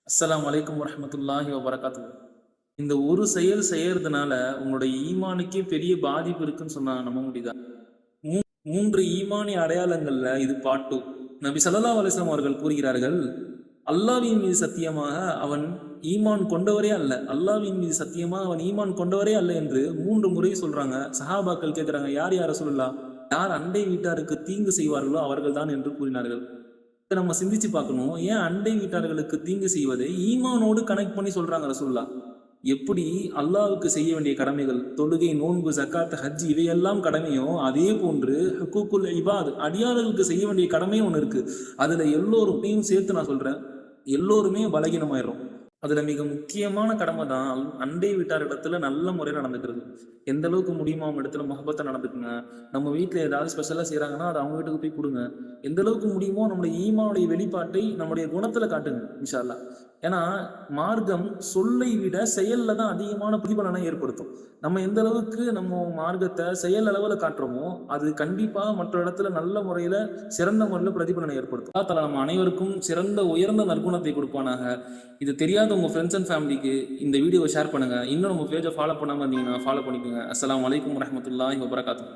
அஸ்ஸலாமு அலைக்கும் வரஹ்மத்துல்லாஹி வபரகாத்துஹு. இந்த ஒரு செயல் செய்யறதுனால உங்களுடைய ஈமானுக்கே பெரிய பாதிப்பு இருக்குன்னு சொன்னா நம்ப முடியுதா? 3 ஈமானிய அடையாளங்கள்ல இது பார்ட் 2. நபி ஸல்லல்லாஹு அலைஹி வஸல்லம் அவர்கள் கூறுகிறார்கள், அல்லாஹ்வின் மீது சத்தியமாக அவன் ஈமான் கொண்டவரே அல்ல. அல்லாஹ்வின் மீது சத்தியமாக அவன் ஈமான் கொண்டவரே அல்ல என்று 3 முறை சொல்றாங்க. சஹாபாக்கள் கேட்கிறாங்க, யார் யா ரசூலல்லாஹ்? யார் அண்டை வீட்டாருக்கு தீங்கு செய்வார்களோ அவர்கள்தான் என்று கூறினார்கள். இத நம்ம சிந்திச்சு பார்க்கணும். ஏன் அண்டை வீட்டார்களுக்கு தீங்கு செய்வதை ஈமானோடு கனெக்ட் பண்ணி சொல்றாங்க ரசூலுல்லாஹ். எப்படி அல்லாஹ்வுக்கு செய்ய வேண்டிய கடமைகள், தொழுகை, நோன்பு, ஜக்காத், ஹஜ் இவையெல்லாம் கடமையோ, அதே போன்று ஹுக்கூக்குல் இபாத் அடியார்களுக்கு செய்ய வேண்டிய கடமையும் ஒண்ணு இருக்கு. அதுல எல்லோருமே சேர்த்து நான் சொல்றேன். எல்லோருமே பலகீனமாயிரும். அதுல மிக முக்கியமான கடமை தான் அண்டை வீட்டாரிடத்துல நல்ல முறையில நடந்துக்கிறது. எந்த அளவுக்கு முடியுமோ அவங்க இடத்துல முகபத்தா நடந்துக்குங்க. நம்ம வீட்ல ஏதாவது ஸ்பெஷலா செய்றாங்கன்னா, அத அவங்க வீட்டுக்கு போய் குடுங்க. எந்த அளவுக்கு முடியுமோ நம்முடைய ஈமானுடைய வெளிப்பாட்டை நம்முடைய குணத்துல காட்டுங்க இன்ஷா அல்லாஹ். ஏன்னா, மார்க்கம் சொல்லை விட செயல்ல தான் அதிகமான பிரதிபலனை ஏற்படுத்தும். நம்ம எந்த அளவுக்கு நம்ம மார்க்கத்தை செயல் அளவுல காட்டுறோமோ, அது கண்டிப்பா மற்ற இடத்துல நல்ல முறையில, சிறந்த முறையில பிரதிபலனை ஏற்படுத்தும். அல்லாஹ் தஆலா நம்ம அனைவருக்கும் சிறந்த உயர்ந்த நற்குணத்தை கொடுப்பானாக. இது தெரியாத உங்க ஃப்ரெண்ட்ஸ் அண்ட் ஃபேமிலிக்கு இந்த வீடியோவை ஷேர் பண்ணுங்க. இன்னும் நம்ம பேஜை ஃபாலோ பண்ணாம இருந்தீங்கன்னா ஃபாலோ பண்ணிக்கோங்க. அஸ்ஸலாமு அலைக்கும் வரஹ்மத்துல்லாஹி வபரகாத்துஹு.